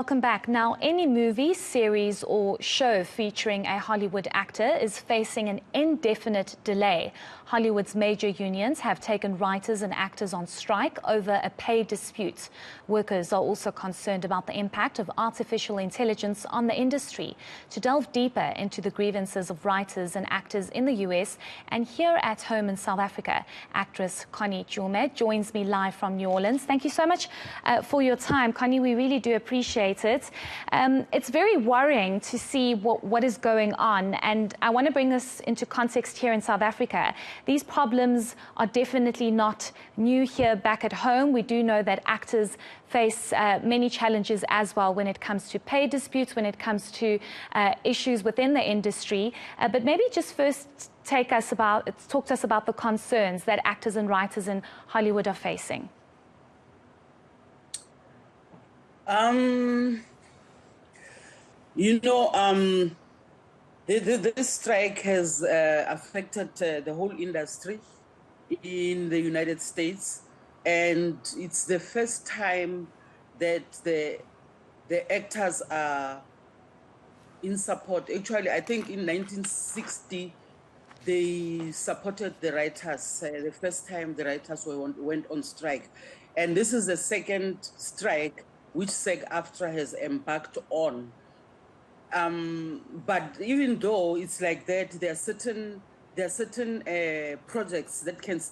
Welcome back. Now, any movie, series or show featuring a Hollywood actor is facing an indefinite delay. Hollywood's major unions have taken writers and actors on strike over a pay dispute. Workers are also concerned about the impact of artificial intelligence on the industry. To delve deeper into the grievances of writers and actors in the US and here at home in South Africa, actress Connie Chiume joins me live from New Orleans. Thank you so much for your time, Connie. We really do appreciate it. It's very worrying to see what is going on, and I want to bring this into context here in South Africa. These problems are definitely not new here back at home. We do know that actors face many challenges as well when it comes to pay disputes, when it comes to issues within the industry. But maybe just first talk to us about the concerns that actors and writers in Hollywood are facing. This strike has affected the whole industry in the United States, and it's the first time that the actors are in support. Actually, I think in 1960, they supported the writers. The first time the writers went on strike. And this is the second strike which SAG-AFTRA has embarked on. But even though it's like that, there are certain projects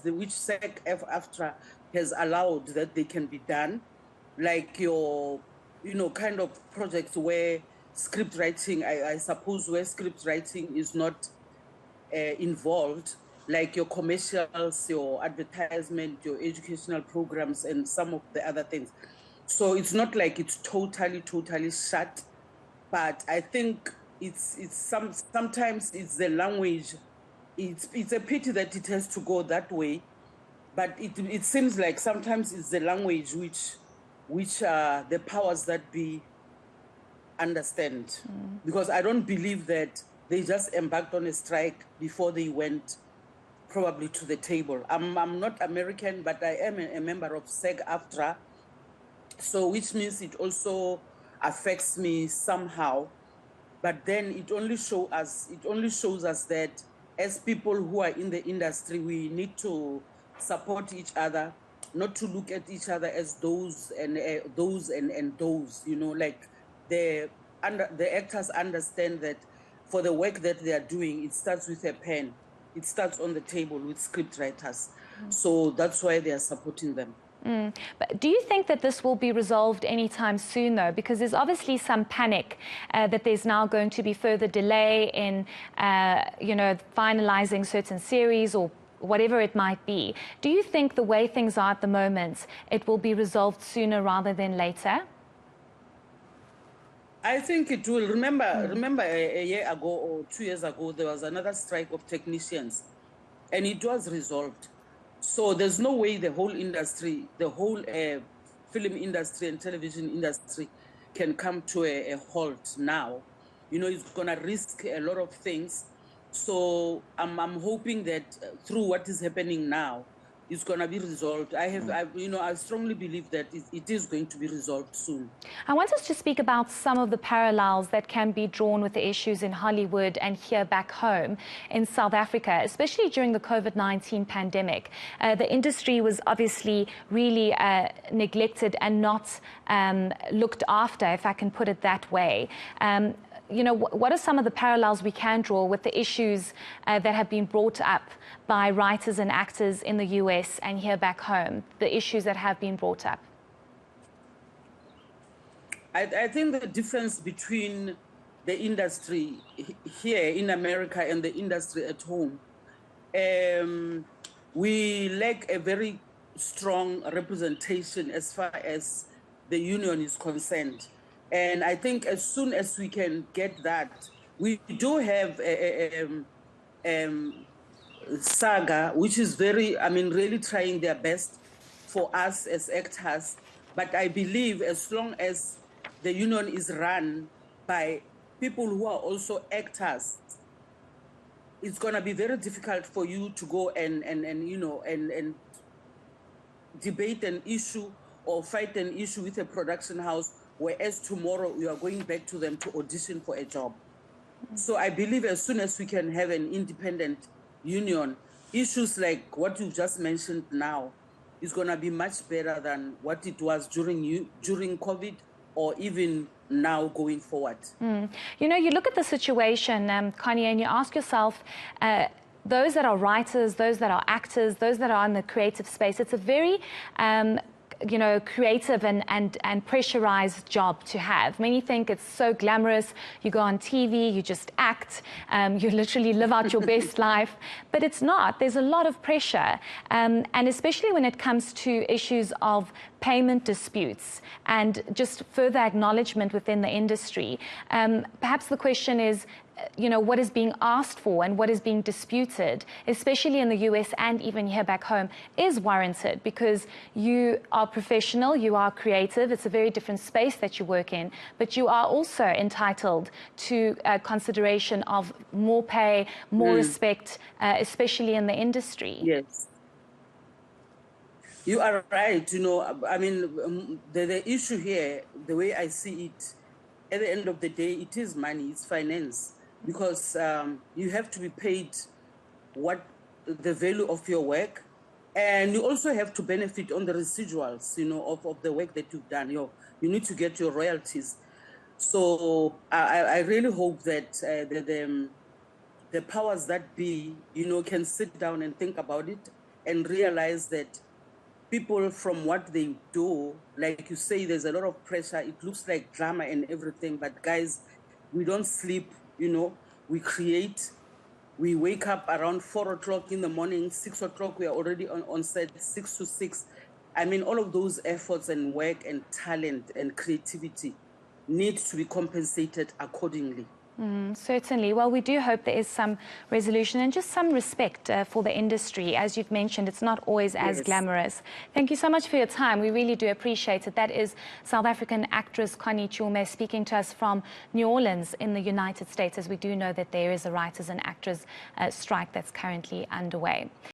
which SAG-AFTRA has allowed that they can be done, like kind of projects where script writing, I suppose, where script writing is not involved, like your commercials, your advertisement, your educational programs, and some of the other things. So it's not like it's totally shut, but I think sometimes it's the language. It's a pity that it has to go that way, but it seems like sometimes it's the language which the powers that be understand, because I don't believe that they just embarked on a strike before they went probably to the table. I'm not American, but I am a member of SAG-AFTRA, so which means it also affects me somehow. But then it only shows us that as people who are in the industry, we need to support each other, not to look at each other as those and those. Like the actors understand that for the work that they are doing, it starts with a pen. It starts on the table with script writers. So that's why they are supporting them. But do you think that this will be resolved anytime soon, though? Because there's obviously some panic that there's now going to be further delay in, finalizing certain series or whatever it might be. Do you think the way things are at the moment, it will be resolved sooner rather than later? I think it will. Remember a year ago or 2 years ago, there was another strike of technicians, and it was resolved. So there's no way the whole industry, the whole film industry and television industry can come to a halt now. It's going to risk a lot of things. So I'm hoping that through what is happening now, it's going to be resolved. I strongly believe that it is going to be resolved soon. I want us to speak about some of the parallels that can be drawn with the issues in Hollywood and here back home in South Africa, especially during the COVID-19 pandemic. The industry was obviously really neglected and not looked after, if I can put it that way. What are some of the parallels we can draw with the issues that have been brought up by writers and actors in the US and here back home, the issues that have been brought up? I think the difference between the industry here in America and the industry at home, we lack a very strong representation as far as the union is concerned. And I think as soon as we can get that, we do have SAGA, which is really trying their best for us as actors. But I believe as long as the union is run by people who are also actors, it's going to be very difficult for you to go and debate an issue or fight an issue with a production house whereas tomorrow you are going back to them to audition for a job. So I believe as soon as we can have an independent union, issues like what you just mentioned now is going to be much better than what it was during COVID or even now going forward. You know, you look at the situation, Connie, and you ask yourself, those that are writers, those that are actors, those that are in the creative space, it's a very creative and pressurized job to have. Many think it's so glamorous. You go on TV, you just act, you literally live out your best life, but it's not. There's a lot of pressure, and especially when it comes to issues of payment disputes and just further acknowledgement within the industry. Perhaps the question is, what is being asked for and what is being disputed, especially in the US and even here back home, is warranted because you are professional, you are creative, it's a very different space that you work in, but you are also entitled to consideration of more pay, more respect, especially in the industry. Yes. You are right. I mean, the issue here, the way I see it, at the end of the day, it is money, it's finance. Because you have to be paid what the value of your work, and you also have to benefit on the residuals, of the work that you've done. You need to get your royalties. So I really hope that the powers that be, can sit down and think about it and realize that people, from what they do, like you say, there's a lot of pressure. It looks like drama and everything, but guys, we don't sleep. We create, we wake up around 4 o'clock in the morning, 6 o'clock, we are already on set, 6 to 6. I mean, all of those efforts and work and talent and creativity need to be compensated accordingly. Certainly. Well, we do hope there is some resolution and just some respect for the industry. As you've mentioned, it's not always as glamorous. Thank you so much for your time. We really do appreciate it. That is South African actress Connie Chiume speaking to us from New Orleans in the United States, as we do know that there is a writers and actors strike that's currently underway.